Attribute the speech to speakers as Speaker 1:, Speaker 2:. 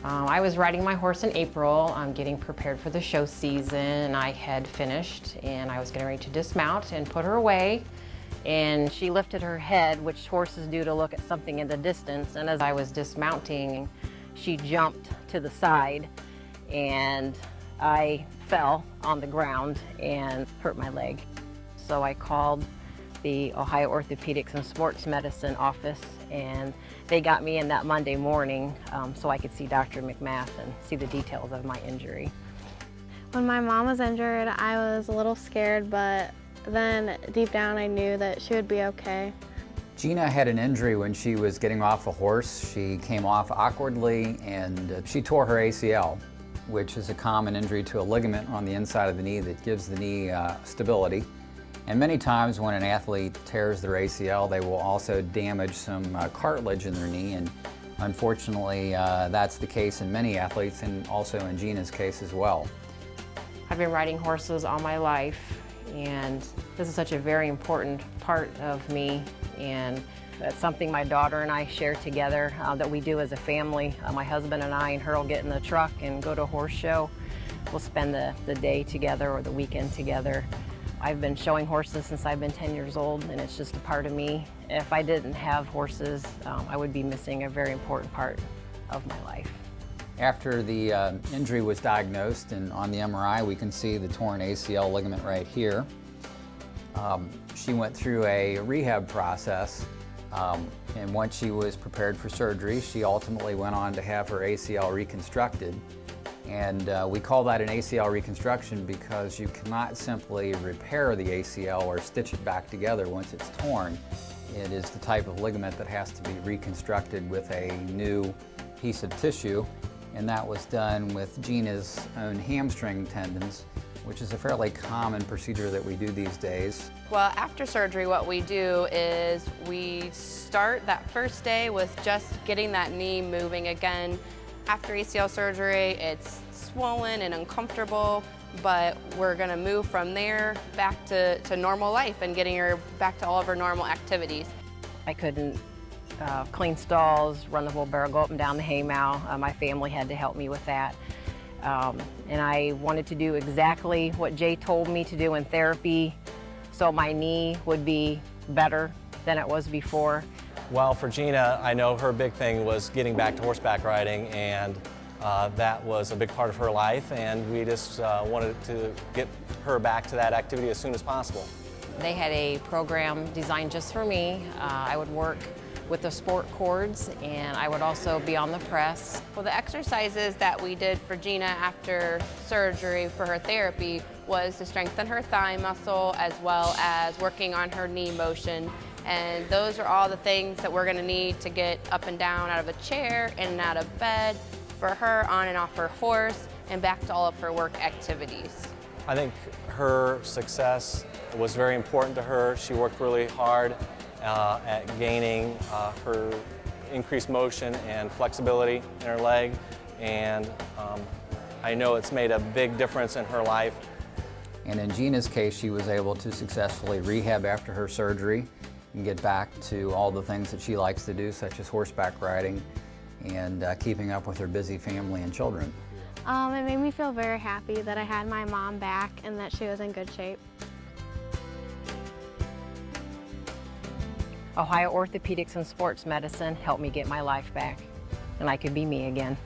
Speaker 1: I was riding my horse in April, getting prepared for the show season. I had finished and I was getting ready to dismount and put her away. And she lifted her head, which horses do to look at something in the distance. And as I was dismounting, she jumped to the side and I fell on the ground and hurt my leg. So I called the Ohio Orthopaedics and Sports Medicine office, and they got me in that Monday morning so I could see Dr. McMath and see the details of my injury.
Speaker 2: When my mom was injured, I was a little scared, but then deep down I knew that she would be okay.
Speaker 3: Gina had an injury when she was getting off a horse. She came off awkwardly and she tore her ACL, which is a common injury to a ligament on the inside of the knee that gives the knee stability. And many times when an athlete tears their ACL, they will also damage some cartilage in their knee, and unfortunately that's the case in many athletes and also in Gina's case as well.
Speaker 1: I've been riding horses all my life, and this is such a very important part of me, and that's something my daughter and I share together that we do as a family. My husband and I and her will get in the truck and go to a horse show. We'll spend the day together or the weekend together. I've been showing horses since I've been 10 years old, and it's just a part of me. If I didn't have horses, I would be missing a very important part of my life.
Speaker 3: After the injury was diagnosed, and on the MRI we can see the torn ACL ligament right here. She went through a rehab process, and once she was prepared for surgery, she ultimately went on to have her ACL reconstructed. And we call that an ACL reconstruction because you cannot simply repair the ACL or stitch it back together once it's torn. It is the type of ligament that has to be reconstructed with a new piece of tissue, and that was done with Gina's own hamstring tendons, which is a fairly common procedure that we do these days.
Speaker 4: Well, after surgery, what we do is we start that first day with just getting that knee moving again. After ACL surgery, it's swollen and uncomfortable, but we're gonna move from there back to normal life and getting her back to all of her normal activities.
Speaker 1: I couldn't clean stalls, run the wheelbarrow, go up and down the haymow. My family had to help me with that. And I wanted to do exactly what Jay told me to do in therapy so my knee would be better than it was before.
Speaker 5: Well, for Gina, I know her big thing was getting back to horseback riding, and that was a big part of her life, and we just wanted to get her back to that activity as soon as possible.
Speaker 1: They had a program designed just for me. I would work with the sport cords, and I would also be on the press.
Speaker 4: Well, the exercises that we did for Gina after surgery for her therapy was to strengthen her thigh muscle as well as working on her knee motion. And those are all the things that we're gonna need to get up and down out of a chair, in and out of bed, for her on and off her horse, and back to all of her work activities.
Speaker 5: I think her success was very important to her. She worked really hard at gaining her increased motion and flexibility in her leg, and I know it's made a big difference in her life.
Speaker 3: And in Gina's case, she was able to successfully rehab after her surgery and get back to all the things that she likes to do, such as horseback riding and keeping up with her busy family and children.
Speaker 2: It made me feel very happy that I had my mom back and that she was in good shape.
Speaker 1: Ohio Orthopaedics and Sports Medicine helped me get my life back, and I could be me again.